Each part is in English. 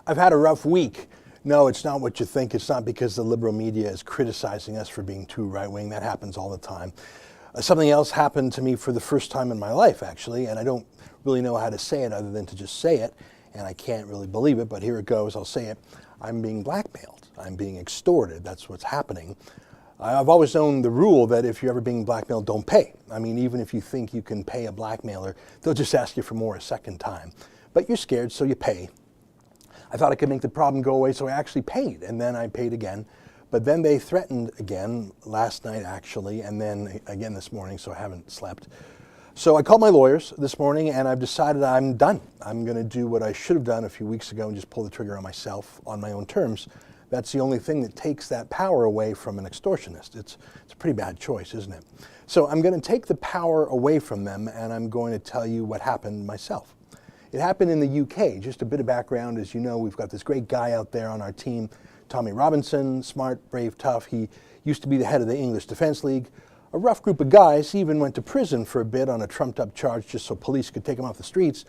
I've had a rough week. No, it's not what you think. It's not because the liberal media is criticizing us for being too right-wing. That happens all the time. Something else happened to me for the first time in my life, actually, and I don't really know how to say it other than to just say it, and I can't really believe it, but here it goes. I'll say it. I'm being blackmailed. I'm being extorted. That's what's happening. I've always known the rule that if you're ever being blackmailed, don't pay. I mean, even if you think you can pay a blackmailer, they'll just ask you for more a second time. But you're scared, so you pay. I thought I could make the problem go away, so I actually paid, and then I paid again. But then they threatened again, last night actually, and then again this morning, so I haven't slept. So I called my lawyers this morning, and I've decided I'm done. I'm going to do what I should have done a few weeks ago and just pull the trigger on myself on my own terms. That's the only thing that takes that power away from an extortionist. It's a pretty bad choice, isn't it? So I'm going to take the power away from them, and I'm going to tell you what happened myself. It happened in the UK. Just a bit of background. As you know, we've got this great guy out there on our team, Tommy Robinson, smart, brave, tough. He used to be the head of the English Defence League. A rough group of guys. He even went to prison for a bit on a trumped-up charge just so police could take him off the streets.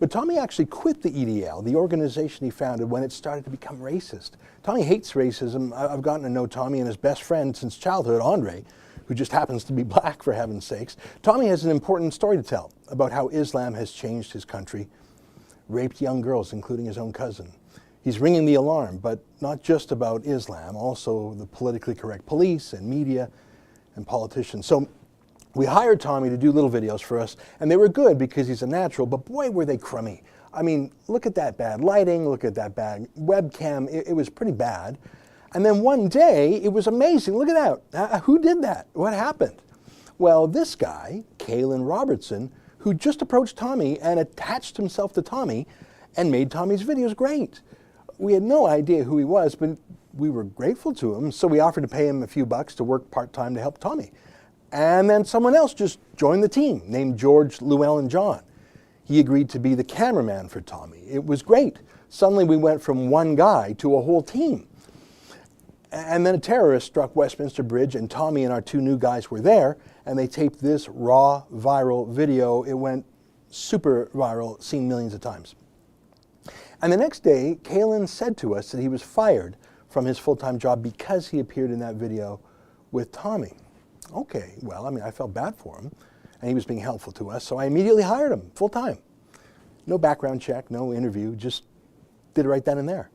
But Tommy actually quit the EDL, the organization he founded, when it started to become racist. Tommy hates racism. I've gotten to know Tommy and his best friend since childhood, Andre, who just happens to be black, for heaven's sakes. Tommy has an important story to tell about how Islam has changed his country, raped young girls, including his own cousin. He's ringing the alarm, but not just about Islam, also the politically correct police and media and politicians. So we hired Tommy to do little videos for us, and they were good because he's a natural, but boy, were they crummy. I mean, look at that bad lighting, look at that bad webcam. It was pretty bad. And then one day, it was amazing. Look at that. Who did that? What happened? Well, this guy, Caolan Robertson, who just approached Tommy and attached himself to Tommy and made Tommy's videos great. We had no idea who he was, but we were grateful to him, so we offered to pay him a few bucks to work part-time to help Tommy. And then someone else just joined the team, named George Llewelyn John. He agreed to be the cameraman for Tommy. It was great. Suddenly we went from one guy to a whole team. And then a terrorist struck Westminster Bridge, and Tommy and our two new guys were there, and they taped this raw, viral video. It went super viral, seen millions of times. And the next day, Caolan said to us that he was fired from his full-time job because he appeared in that video with Tommy. Okay, well, I mean, I felt bad for him, and he was being helpful to us, so I immediately hired him full-time. No background check, no interview, just did it right then and there.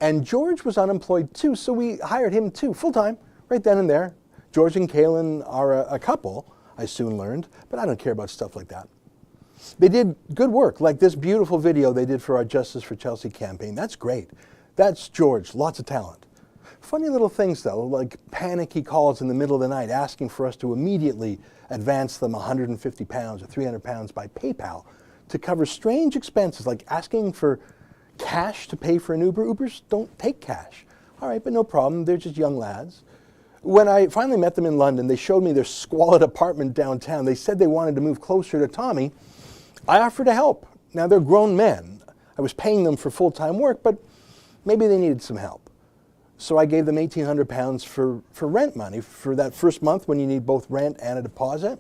And George was unemployed too, so we hired him too, full-time, right then and there. George and Caolan are a couple, I soon learned, but I don't care about stuff like that. They did good work, like this beautiful video they did for our Justice for Chelsea campaign. That's great. That's George, lots of talent. Funny little things though, like panicky calls in the middle of the night asking for us to immediately advance them 150 pounds or 300 pounds by PayPal to cover strange expenses, like asking for cash to pay for an Uber. Ubers don't take cash. All right, but no problem. They're just young lads. When I finally met them in London, they showed me their squalid apartment downtown. They said they wanted to move closer to Tommy. I offered to help. Now, they're grown men. I was paying them for full-time work, but maybe they needed some help. So I gave them 1,800 pounds for rent money for that first month when you need both rent and a deposit.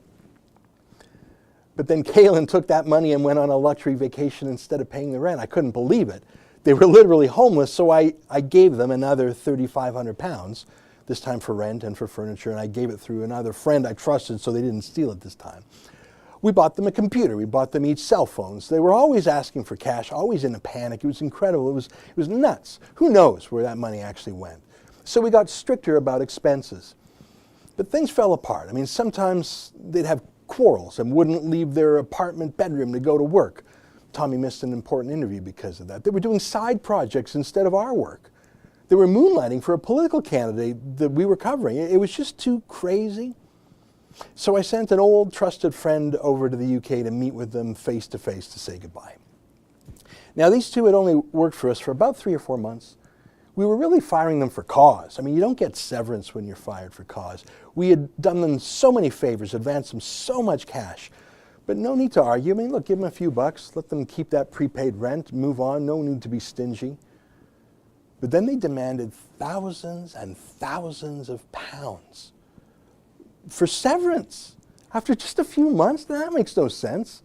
But then Caolan took that money and went on a luxury vacation instead of paying the rent. I couldn't believe it. They were literally homeless, so I gave them another 3,500 pounds, this time for rent and for furniture, and I gave it through another friend I trusted so they didn't steal it this time. We bought them a computer. We bought them each cell phones. They were always asking for cash, always in a panic. It was incredible. It was nuts. Who knows where that money actually went? So we got stricter about expenses. But things fell apart. I mean, sometimes they'd have quarrels and wouldn't leave their apartment bedroom to go to work. Tommy missed an important interview because of that. They were doing side projects instead of our work. They were moonlighting for a political candidate that we were covering. It was just too crazy. So I sent an old trusted friend over to the UK to meet with them face to face to say goodbye. Now, these two had only worked for us for about 3 or 4 months. We were really firing them for cause. I mean, you don't get severance when you're fired for cause. We had done them so many favors, advanced them so much cash, but no need to argue. I mean, look, give them a few bucks, let them keep that prepaid rent, move on, no need to be stingy. But then they demanded thousands and thousands of pounds for severance after just a few months. That makes no sense.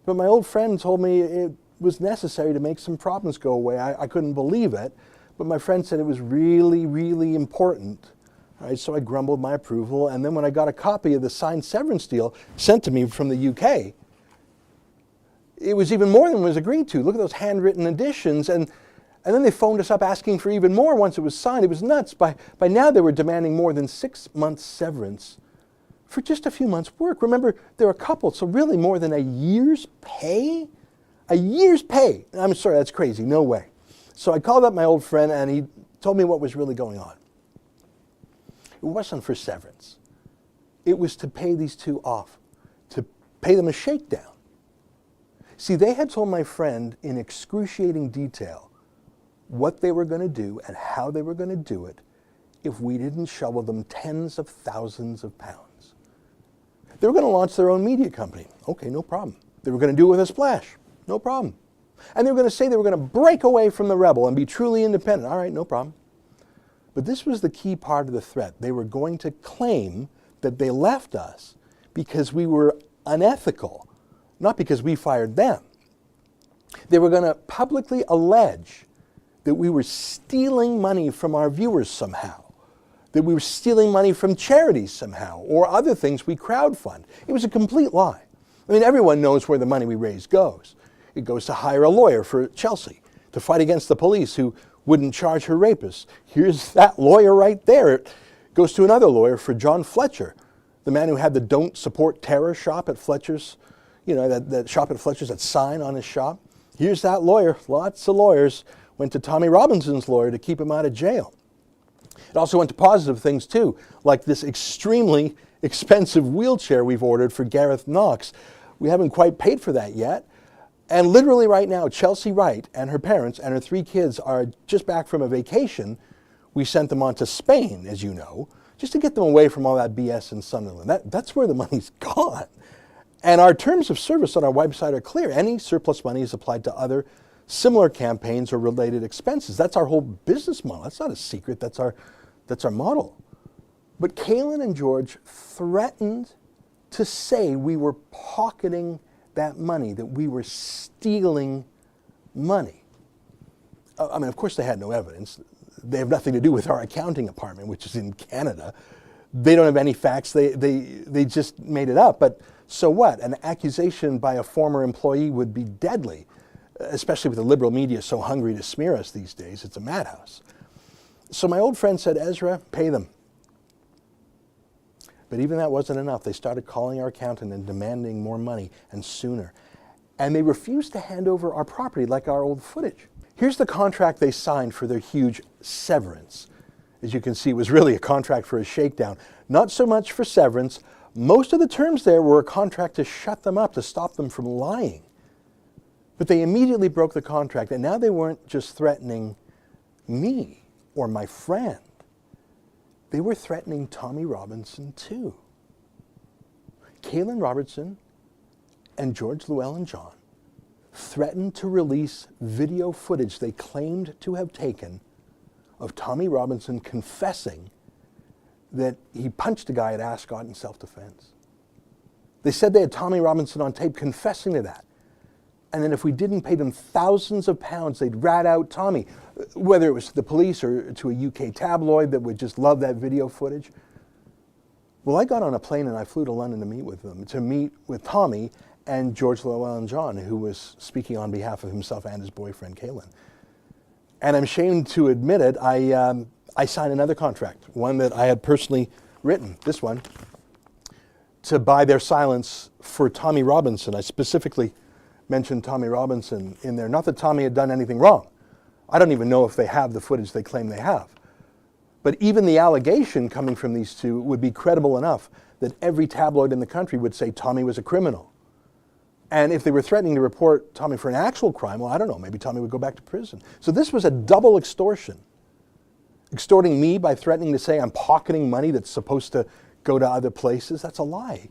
But my old friend told me was necessary to make some problems go away. I couldn't believe it, but my friend said it was really, really important. Right, so I grumbled my approval, and then when I got a copy of the signed severance deal sent to me from the UK, it was even more than was agreed to. Look at those handwritten additions, and then they phoned us up asking for even more once it was signed. It was nuts. By now they were demanding more than 6 months severance for just a few months' work. Remember, they're a couple, so really more than a year's pay? A year's pay! I'm sorry, that's crazy, no way. So I called up my old friend, and he told me what was really going on. It wasn't for severance. It was to pay these two off, to pay them a shakedown. See, they had told my friend in excruciating detail what they were going to do and how they were going to do it if we didn't shovel them tens of thousands of pounds. They were going to launch their own media company. Okay, no problem. They were going to do it with a splash. No problem. And they were going to say they were going to break away from the rebel and be truly independent. All right, no problem. But this was the key part of the threat. They were going to claim that they left us because we were unethical, not because we fired them. They were going to publicly allege that we were stealing money from our viewers somehow, that we were stealing money from charities somehow, or other things we crowdfund. It was a complete lie. I mean, everyone knows where the money we raise goes. It goes to hire a lawyer for Chelsea, to fight against the police who wouldn't charge her rapists. Here's that lawyer right there. It goes to another lawyer for John Fletcher, the man who had the Don't Support Terror shop at Fletcher's, you know, that shop at Fletcher's, that sign on his shop. Here's that lawyer. Lots of lawyers went to Tommy Robinson's lawyer to keep him out of jail. It also went to positive things too, like this extremely expensive wheelchair we've ordered for Gareth Knox. We haven't quite paid for that yet. And literally right now, Chelsea Wright and her parents and her 3 kids are just back from a vacation. We sent them on to Spain, as you know, just to get them away from all that BS in Sunderland. That's where the money's gone. And our terms of service on our website are clear. Any surplus money is applied to other similar campaigns or related expenses. That's our whole business model. That's not a secret. That's our model. But Caolan and George threatened to say we were pocketing that money, that we were stealing money. I mean, of course they had no evidence. They have nothing to do with our accounting department, which is in Canada. They don't have any facts. They just made it up. But so what? An accusation by a former employee would be deadly, especially with the liberal media so hungry to smear us these days. It's a madhouse. So my old friend said, Ezra, pay them. But even that wasn't enough. They started calling our accountant and demanding more money, and sooner. And they refused to hand over our property like our old footage. Here's the contract they signed for their huge severance. As you can see, it was really a contract for a shakedown. Not so much for severance. Most of the terms there were a contract to shut them up, to stop them from lying. But they immediately broke the contract, and now they weren't just threatening me or my friend. They were threatening Tommy Robinson too. Caolan Robertson and George Llewelyn John threatened to release video footage they claimed to have taken of Tommy Robinson confessing that he punched a guy at Ascot in self-defense. They said they had Tommy Robinson on tape confessing to that. And then if we didn't pay them thousands of pounds, they'd rat out Tommy, whether it was to the police or to a UK tabloid that would just love that video footage. Well, I got on a plane and I flew to London to meet with them, to meet with Tommy and George Llewelyn John, who was speaking on behalf of himself and his boyfriend, Caolan. And I'm ashamed to admit it, I signed another contract, one that I had personally written, this one, to buy their silence for Tommy Robinson. I specifically mentioned Tommy Robinson in there. Not that Tommy had done anything wrong. I don't even know if they have the footage they claim they have. But even the allegation coming from these two would be credible enough that every tabloid in the country would say Tommy was a criminal. And if they were threatening to report Tommy for an actual crime, well, I don't know, maybe Tommy would go back to prison. So this was a double extortion. Extorting me by threatening to say I'm pocketing money that's supposed to go to other places, that's a lie.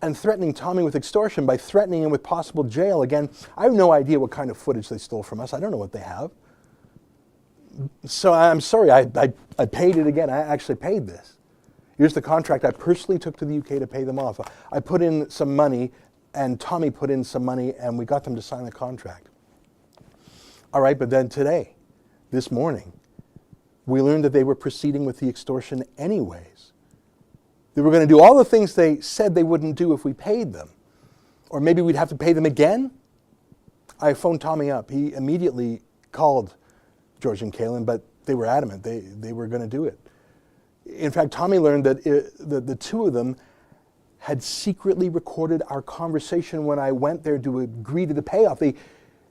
And threatening Tommy with extortion by threatening him with possible jail. Again, I have no idea what kind of footage they stole from us. I don't know what they have. So I'm sorry, I paid it again. I actually paid this. Here's the contract I personally took to the UK to pay them off. I put in some money and Tommy put in some money, and we got them to sign the contract. All right, but then today, this morning, we learned that they were proceeding with the extortion anyways. They were going to do all the things they said they wouldn't do if we paid them. Or maybe we'd have to pay them again. I phoned Tommy up. He immediately called George and Caolan, but they were adamant. They were going to do it. In fact, Tommy learned that the two of them had secretly recorded our conversation when I went there to agree to the payoff. They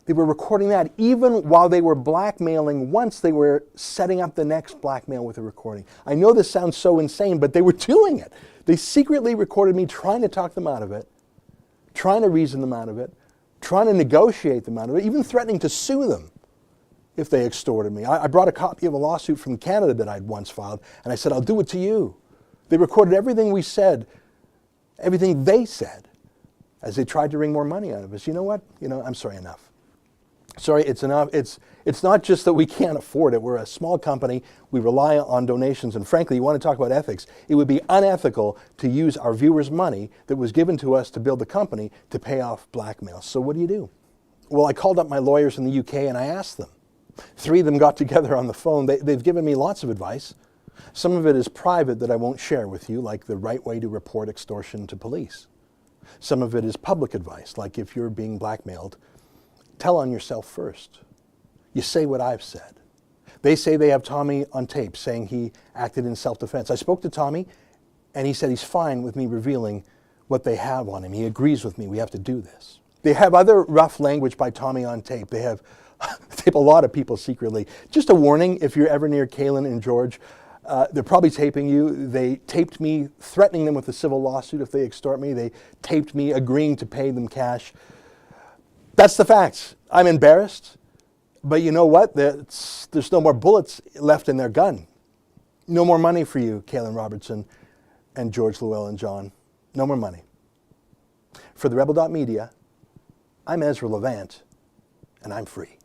were recording that. Even while they were blackmailing once, they were setting up the next blackmail with a recording. I know this sounds so insane, but they were doing it. They secretly recorded me trying to talk them out of it, trying to reason them out of it, trying to negotiate them out of it, even threatening to sue them if they extorted me. I brought a copy of a lawsuit from Canada that I'd once filed, and I said, I'll do it to you. They recorded everything we said, everything they said, as they tried to wring more money out of us. You know what? I'm sorry, enough. Sorry, it's enough. It's not just that we can't afford it. We're a small company. We rely on donations. And frankly, you want to talk about ethics, it would be unethical to use our viewers' money that was given to us to build the company to pay off blackmail. So what do you do? Well, I called up my lawyers in the UK and I asked them. 3 of them got together on the phone. They've given me lots of advice. Some of it is private that I won't share with you, like the right way to report extortion to police. Some of it is public advice, like if you're being blackmailed, tell on yourself first. You say what I've said. They say they have Tommy on tape saying he acted in self-defense. I spoke to Tommy and he said he's fine with me revealing what they have on him. He agrees with me. We have to do this. They have other rough language by Tommy on tape. They have tape a lot of people secretly. Just a warning, if you're ever near Caolan and George, they're probably taping you. They taped me threatening them with a civil lawsuit if they extort me. They taped me agreeing to pay them cash. That's the facts. I'm embarrassed, but you know what? There's no more bullets left in their gun. No more money for you, Caolan Robertson and George Llewelyn John. No more money. For the Rebel.media, I'm Ezra Levant, and I'm free.